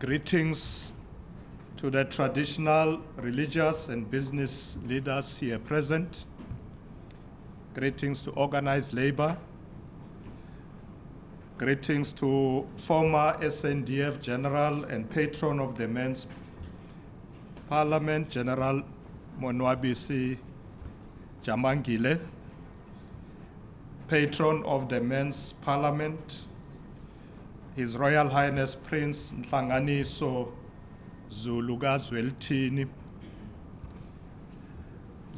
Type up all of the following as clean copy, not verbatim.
Greetings to the traditional religious and business leaders here present. Greetings to organized labor. Greetings to former SNDF General and patron of the Men's Parliament, General Monwabisi Jamangile, patron of the Men's Parliament, His Royal Highness Prince Nhlanganiso Zuluka Zwelithini,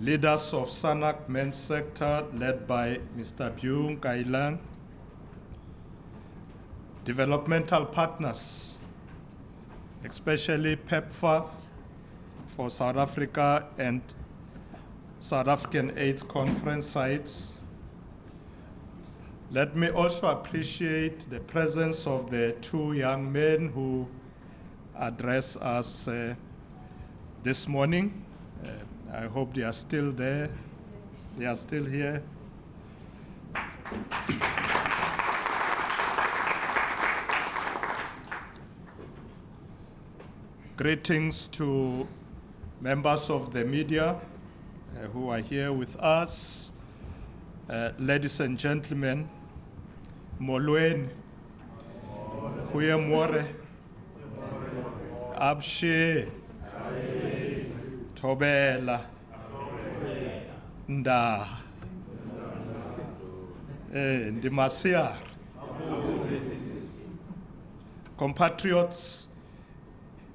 leaders of SANAC Men's Sector led by Mr. Byung Kailang, developmental partners, especially PEPFAR for South Africa and South African AIDS conference sites. Let me also appreciate the presence of the two young men who address us this morning. I hope they are still there. They are still here. Greetings to members of the media who are here with us. Ladies and gentlemen, Molweni, Kuyemore, Abshe, Tobela, Nda, Ndimasiar. Compatriots,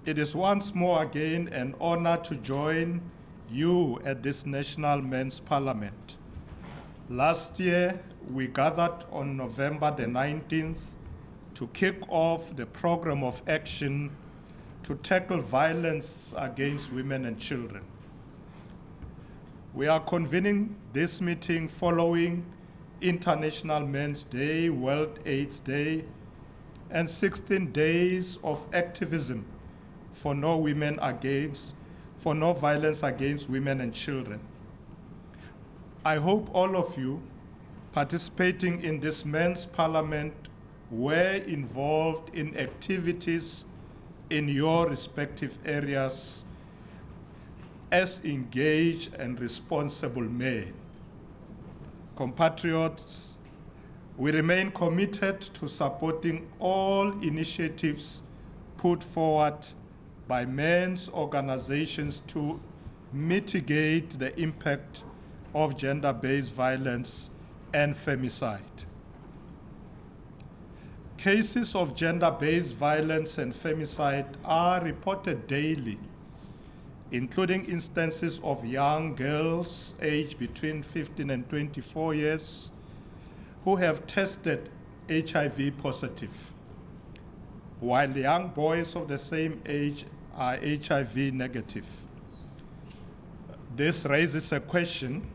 it is once more again an honor to join you at this National Men's Parliament. Last year, we gathered on November the 19th to kick off the program of action to tackle violence against women and children. We are convening this meeting following International Men's Day, World AIDS Day, and 16 days of activism for no violence against women and children. I hope all of you participating in this Men's Parliament were involved in activities in your respective areas as engaged and responsible men. Compatriots, we remain committed to supporting all initiatives put forward by men's organizations to mitigate the impact of gender-based violence and femicide. Cases of gender-based violence and femicide are reported daily, including instances of young girls aged between 15 and 24 years who have tested HIV positive, while young boys of the same age are HIV negative. This raises a question: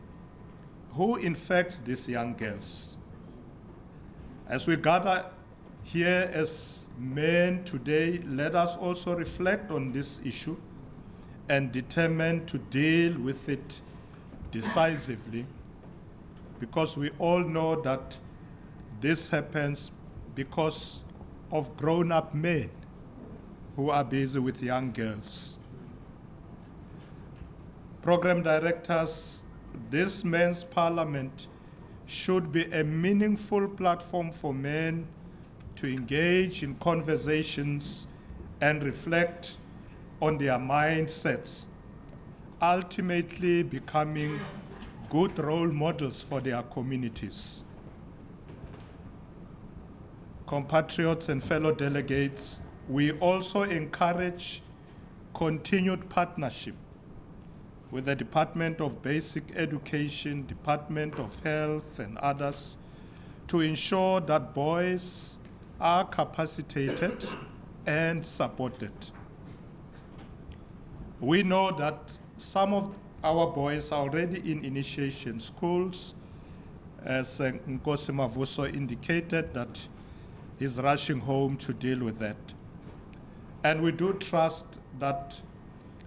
who infects these young girls? As we gather here as men today, let us also reflect on this issue and determine to deal with it decisively, because we all know that this happens because of grown-up men who are busy with young girls. Program directors, this Men's Parliament should be a meaningful platform for men to engage in conversations and reflect on their mindsets, ultimately becoming good role models for their communities. Compatriots and fellow delegates, we also encourage continued partnership with the Department of Basic Education, Department of Health, and others to ensure that boys are capacitated and supported. We know that some of our boys are already in initiation schools, as Nkosi Mavuso indicated that he's rushing home to deal with that. And we do trust that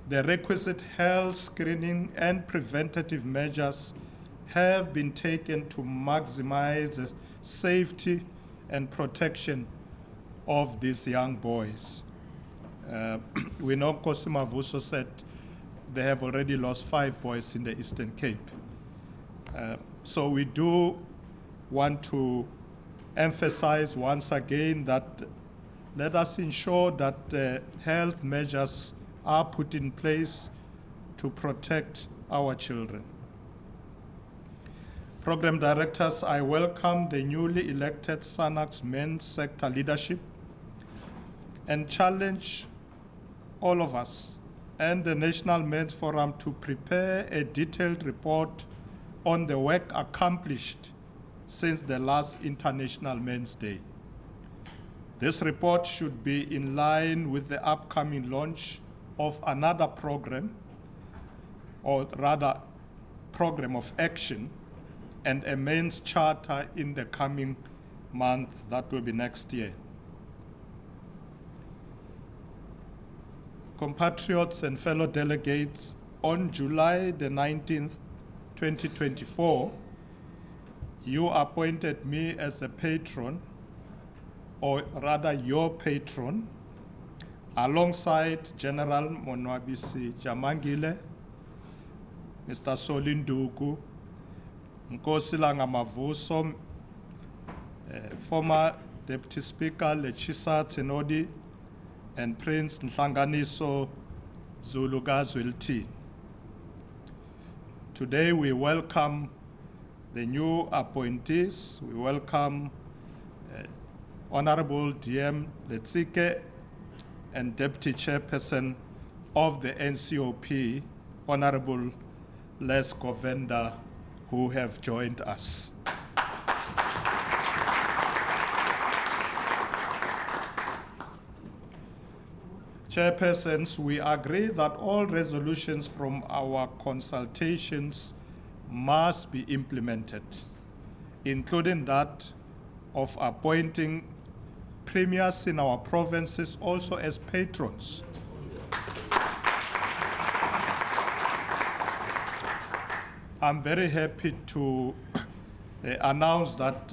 the requisite health screening and preventative measures have been taken to maximize the safety and protection of these young boys. We know Nkosi Mavuso said they have already lost 5 boys in the Eastern Cape. So we do want to emphasize once again that let us ensure that health measures are put in place to protect our children. Program directors, I welcome the newly elected SANAC's men's sector leadership and challenge all of us and the National Men's Forum to prepare a detailed report on the work accomplished since the last International Men's Day. This report should be in line with the upcoming launch of another program, or rather program of action, and a men's charter in the coming month, that will be next year. Compatriots and fellow delegates, on July the 19th, 2024, you appointed me as a patron, or rather your patron, alongside General Monwabisi Jamangile, Mr. Solinduku, Nkosi Mavuso, former Deputy Speaker Lechisa Tenodi, and Prince Nhlanganiso Zulukazwelti. Today we welcome the new appointees. We welcome Honorable DM Letsike and Deputy Chairperson of the NCOP, Honorable Les Govenda, who have joined us. Chairpersons, we agree that all resolutions from our consultations must be implemented, including that of appointing premiers in our provinces also as patrons. I'm very happy to announce that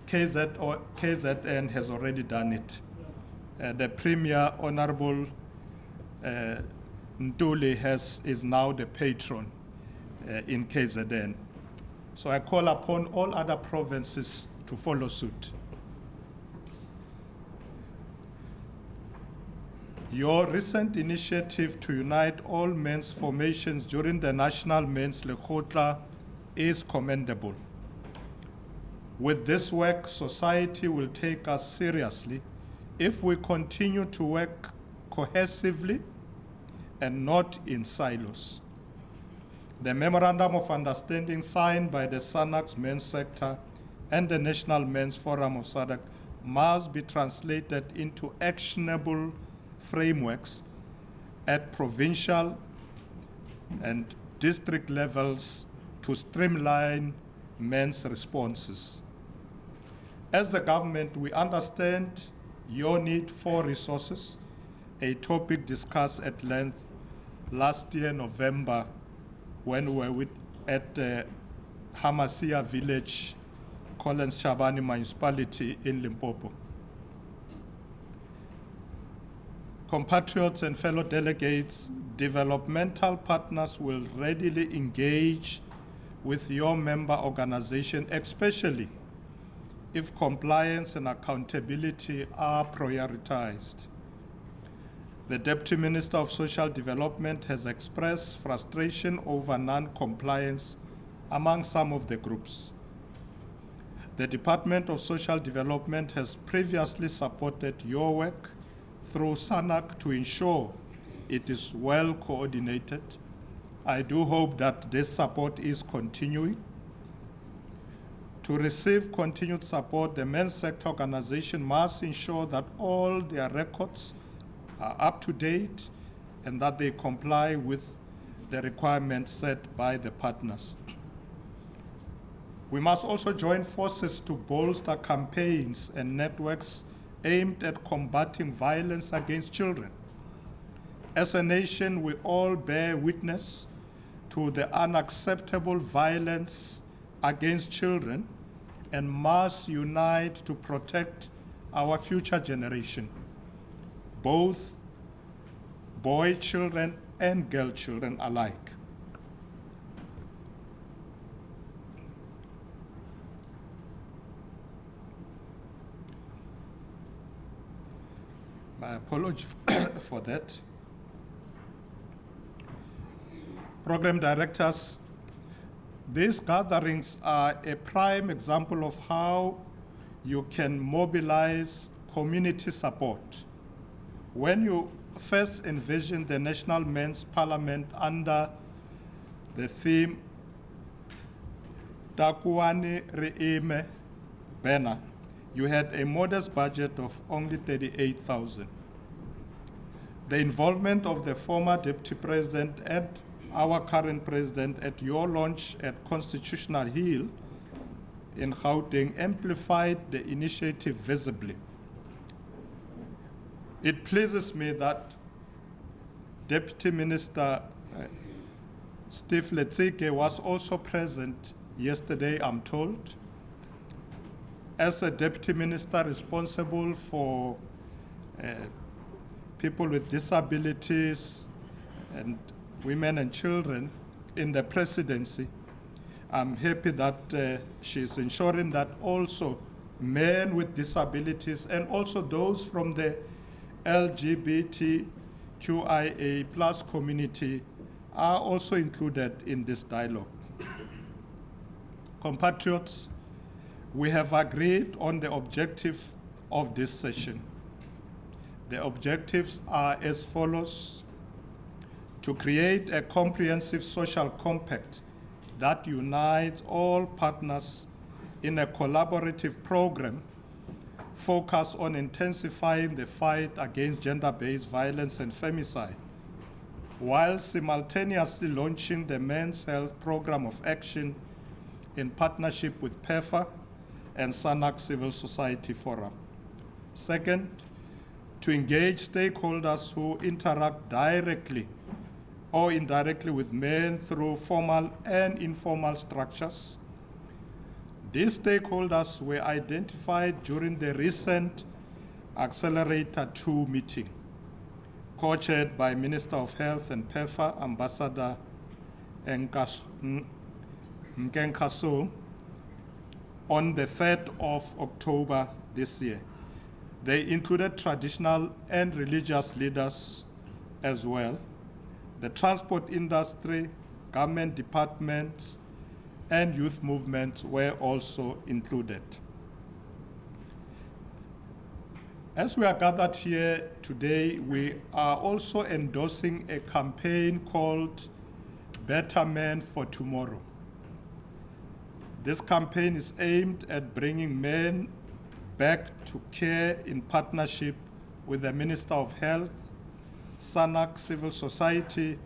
KZN has already done it. The Premier, Honorable Ntuli, is now the patron in KZN. So I call upon all other provinces to follow suit. Your recent initiative to unite all men's formations during the National Men's Lekgotla is commendable. With this work, society will take us seriously if we continue to work cohesively and not in silos. The Memorandum of Understanding signed by the SANAC's men's sector and the National Men's Forum of SADC must be translated into actionable frameworks at provincial and district levels to streamline men's responses. As the government, we understand your need for resources, a topic discussed at length last year, November, when we were at Hamasia Village, Collins Chabani Municipality in Limpopo. Compatriots and fellow delegates, developmental partners will readily engage with your member organization, especially if compliance and accountability are prioritized. The Deputy Minister of Social Development has expressed frustration over non-compliance among some of the groups. The Department of Social Development has previously supported your work through SANAC to ensure it is well coordinated. I do hope that this support is continuing. To receive continued support, the men's sector organization must ensure that all their records are up to date and that they comply with the requirements set by the partners. We must also join forces to bolster campaigns and networks aimed at combating violence against children. As a nation, we all bear witness to the unacceptable violence against children and must unite to protect our future generation, both boy children and girl children alike. My apology for that. Program directors, these gatherings are a prime example of how you can mobilize community support. When you first envisioned the National Men's Parliament under the theme Takuani Reime banner, you had a modest budget of only 38,000. The involvement of the former Deputy President and our current President at your launch at Constitutional Hill in Gauteng amplified the initiative visibly. It pleases me that Deputy Minister Steve Letsike was also present yesterday, I'm told. As a Deputy Minister responsible for people with disabilities and women and children in the presidency, I'm happy that she's ensuring that also men with disabilities and also those from the LGBTQIA plus community are also included in this dialogue. Compatriots, we have agreed on the objective of this session. The objectives are as follows: to create a comprehensive social compact that unites all partners in a collaborative program focused on intensifying the fight against gender-based violence and femicide, while simultaneously launching the Men's Health Program of Action in partnership with PEFA and SANAC Civil Society Forum. Second, to engage stakeholders who interact directly or indirectly with men through formal and informal structures. These stakeholders were identified during the recent Accelerator 2 meeting, co-chaired by Minister of Health and PEFA, Ambassador Nkenkaso, on the 3rd of October this year. They included traditional and religious leaders as well. The transport industry, government departments, and youth movements were also included. As we are gathered here today, we are also endorsing a campaign called Better Men for Tomorrow. This campaign is aimed at bringing men back to care in partnership with the Minister of Health, SANAC Civil Society,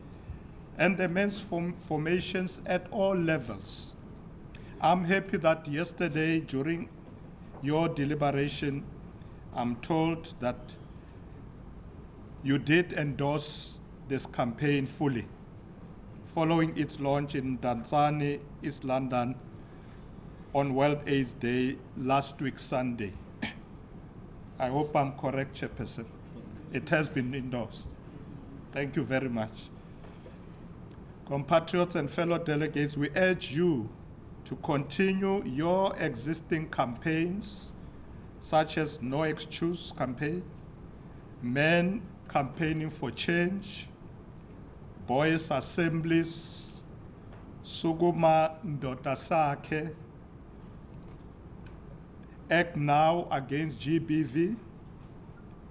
and the men's formations at all levels. I'm happy that yesterday during your deliberation, I'm told that you did endorse this campaign fully, following its launch in Danzani, East London, on World AIDS Day last week, Sunday. I hope I'm correct, Chairperson. It has been endorsed. Thank you very much. Compatriots and fellow delegates, we urge you to continue your existing campaigns, such as No Excuse campaign, Men Campaigning for Change, Boys Assemblies, Sukuma Ndoda Sakhe, Act Now Against GBV,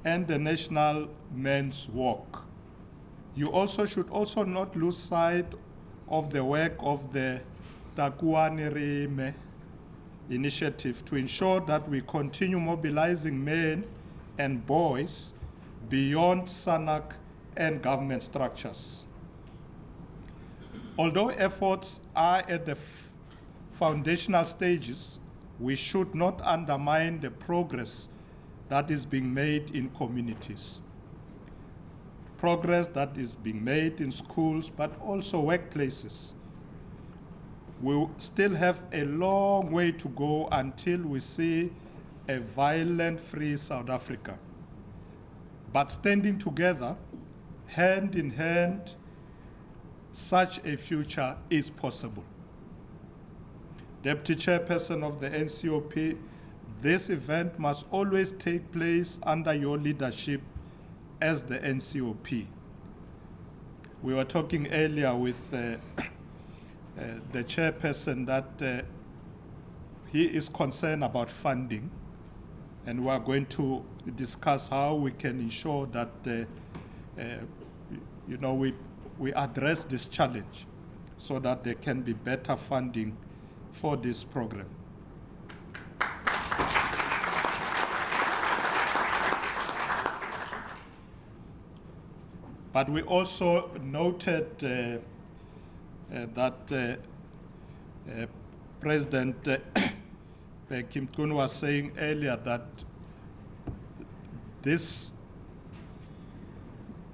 and the National Men's Walk. You also should also not lose sight of the work of the Takuani Reime initiative to ensure that we continue mobilizing men and boys beyond SANAC and government structures. Although efforts are at the foundational stages, we should not undermine the progress that is being made in communities. Progress that is being made in schools, but also workplaces. We still have a long way to go until we see a violent-free South Africa. But standing together, hand in hand, such a future is possible. Deputy Chairperson of the NCOP, this event must always take place under your leadership as the NCOP. We were talking earlier with the chairperson that he is concerned about funding, and we are going to discuss how we can ensure that we address this challenge so that there can be better funding for this program. But we also noted that President Kim Kun was saying earlier that this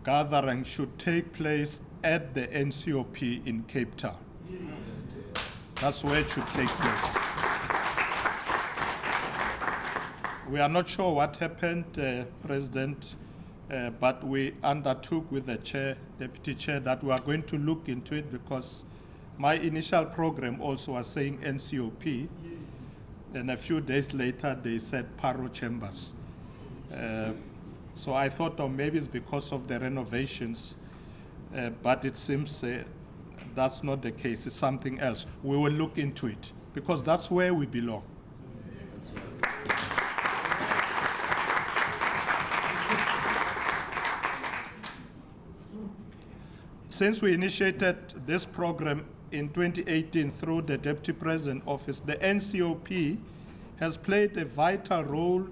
gathering should take place at the NCOP in Cape Town. That's where it should take place. We are not sure what happened, President, but we undertook with the chair, deputy chair, that we are going to look into it, because my initial program also was saying NCOP, and a few days later they said Paro Chambers. So I thought, oh, maybe it's because of the renovations, but it seems that's not the case. It's something else. We will look into it, because that's where we belong. Since we initiated this program in 2018 through the Deputy President Office, the NCOP has played a vital role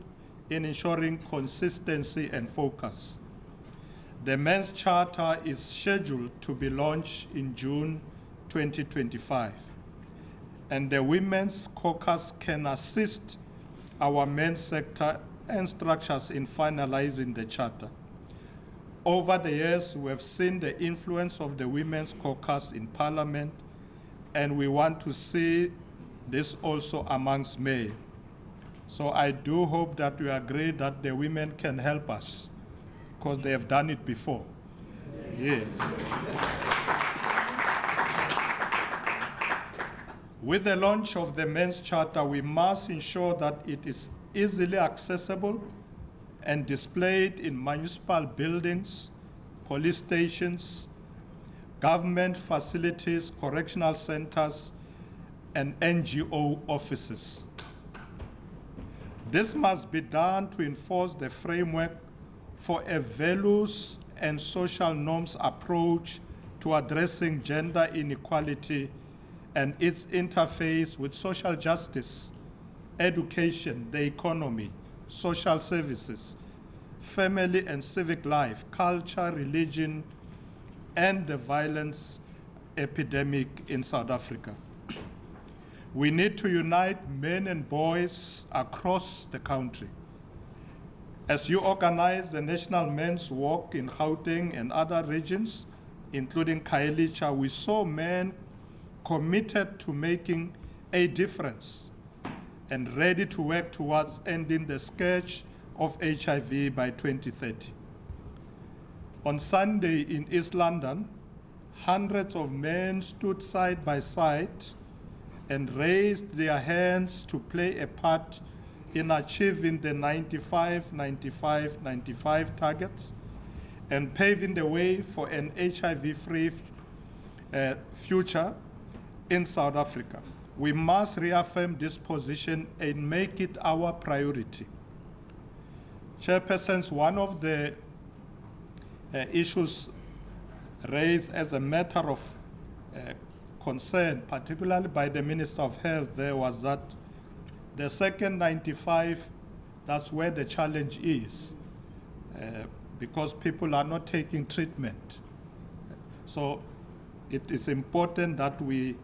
in ensuring consistency and focus. The Men's Charter is scheduled to be launched in June 2025, and the Women's Caucus can assist our men's sector and structures in finalizing the Charter. Over the years, we have seen the influence of the Women's Caucus in Parliament, and we want to see this also amongst men. So I do hope that we agree that the women can help us, because they have done it before. Yes. With the launch of the Men's Charter, we must ensure that it is easily accessible and displayed in municipal buildings, police stations, government facilities, correctional centers, and NGO offices. This must be done to enforce the framework for a values and social norms approach to addressing gender inequality and its interface with social justice, education, the economy, social services, family and civic life, culture, religion, and the violence epidemic in South Africa. We need to unite men and boys across the country. As you organize the National Men's Walk in Gauteng and other regions, including Khayelitsha, we saw men committed to making a difference and ready to work towards ending the scourge of HIV by 2030. On Sunday in East London, hundreds of men stood side by side and raised their hands to play a part in achieving the 95-95-95 targets and paving the way for an HIV-free future in South Africa. We must reaffirm this position and make it our priority. Chairpersons, one of the issues raised as a matter of concern, particularly by the Minister of Health, there was that the second 95, that's where the challenge is, because people are not taking treatment. So it is important that we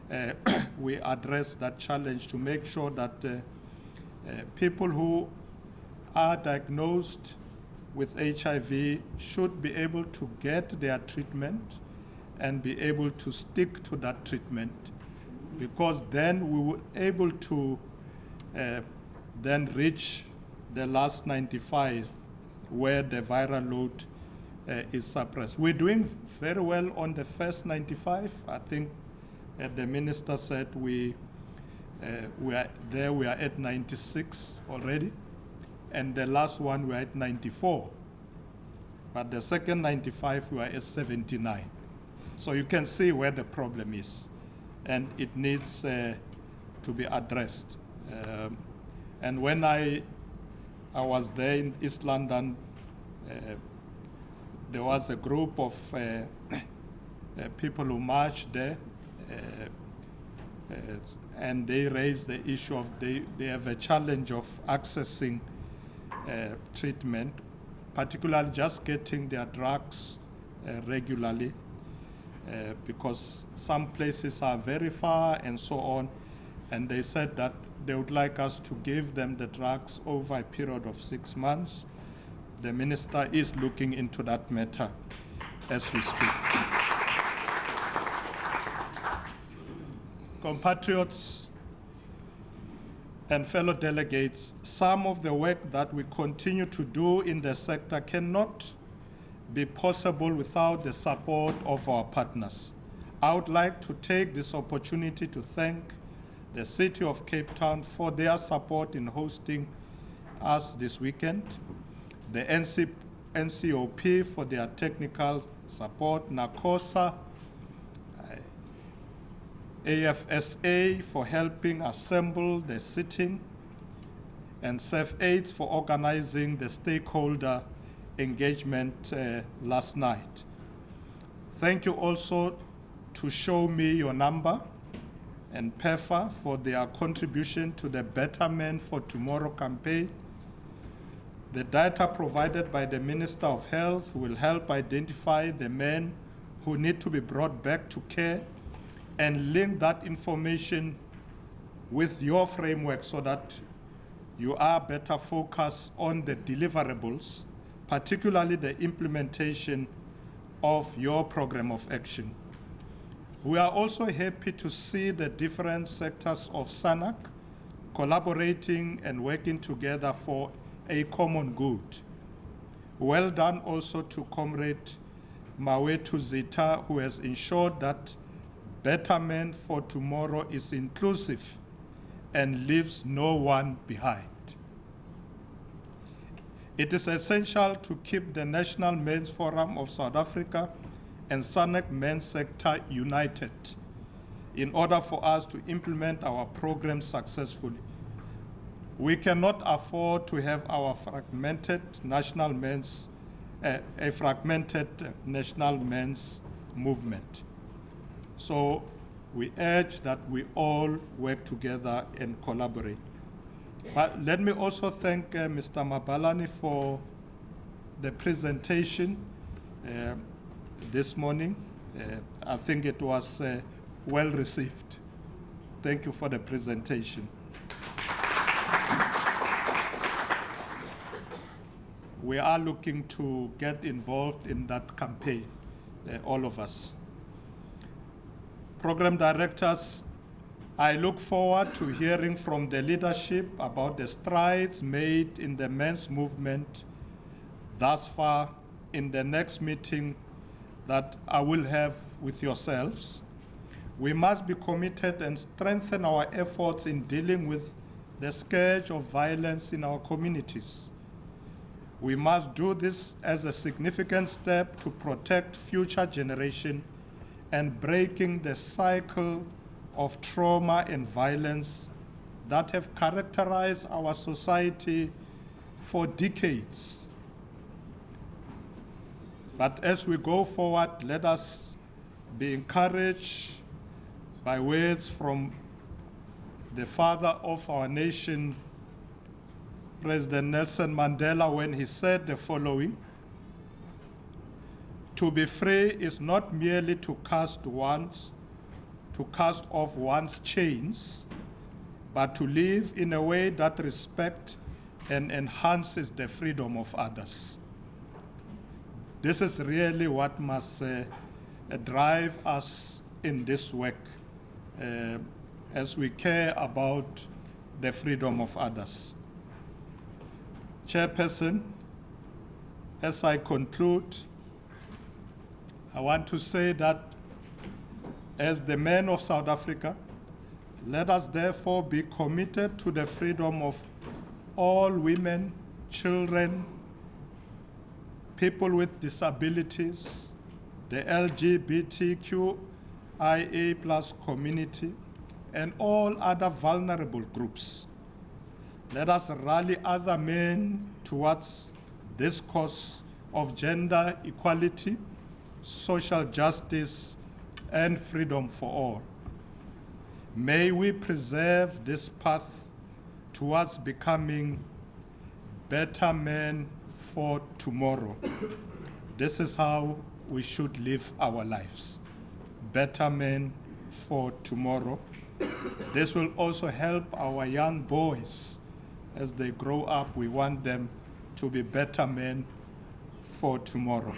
address that challenge to make sure that people who are diagnosed with HIV should be able to get their treatment and be able to stick to that treatment, because then we will be able to then reach the last 95 where the viral load is suppressed. We're doing very well on the first 95. I think the minister said we are at 96 already, and the last one we are at 94. But the second 95 we are at 79. So you can see where the problem is, and it needs to be addressed. And when I was there in East London, there was a group of people who marched there, and they raised the issue of they have a challenge of accessing treatment, particularly just getting their drugs regularly, because some places are very far and so on. And they said that they would like us to give them the drugs over a period of 6 months. The minister is looking into that matter as we speak. Compatriots and fellow delegates, some of the work that we continue to do in the sector cannot be possible without the support of our partners. I would like to take this opportunity to thank the City of Cape Town for their support in hosting us this weekend, the NCOP for their technical support, NACOSA, AFSA for helping assemble the sitting, and SEF8 for organizing the stakeholder engagement last night. Thank you also to Show Me Your Number and PEFA for their contribution to the Betterment for Tomorrow campaign. The data provided by the Minister of Health will help identify the men who need to be brought back to care and link that information with your framework so that you are better focused on the deliverables, particularly the implementation of your program of action. We are also happy to see the different sectors of SANAC collaborating and working together for a common good. Well done also to Comrade Mawetu Zita, who has ensured that Betterment for Tomorrow is inclusive and leaves no one behind. It is essential to keep the National Men's Forum of South Africa and SANAC Men's Sector united in order for us to implement our program successfully. We cannot afford to have our fragmented national men's, a fragmented national men's movement. So we urge that we all work together and collaborate. But let me also thank Mr. Mabalani for the presentation this morning. I think it was well received. Thank you for the presentation. We are looking to get involved in that campaign, all of us. Program directors, I look forward to hearing from the leadership about the strides made in the men's movement thus far in the next meeting that I will have with yourselves. We must be committed and strengthen our efforts in dealing with the scourge of violence in our communities. We must do this as a significant step to protect future generations and breaking the cycle of trauma and violence that have characterized our society for decades. But as we go forward, let us be encouraged by words from the father of our nation, President Nelson Mandela, when he said the following: "To be free is not merely to cast off one's chains, but to live in a way that respects and enhances the freedom of others." This is really what must drive us in this work as we care about the freedom of others. Chairperson, as I conclude, I want to say that as the men of South Africa, let us therefore be committed to the freedom of all women, children, people with disabilities, the LGBTQIA+ community, and all other vulnerable groups. Let us rally other men towards this cause of gender equality, social justice, and freedom for all. May we preserve this path towards becoming better men for tomorrow. This is how we should live our lives. Better men for tomorrow. This will also help our young boys as they grow up. We want them to be better men for tomorrow.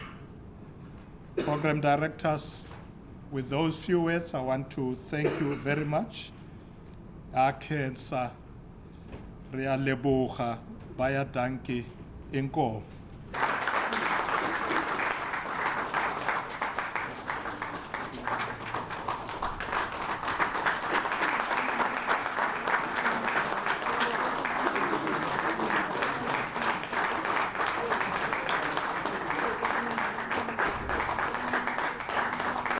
Program directors, with those few words, I want to thank you very much. Akhensa, Ria Leboga, Baya Danki, Inko.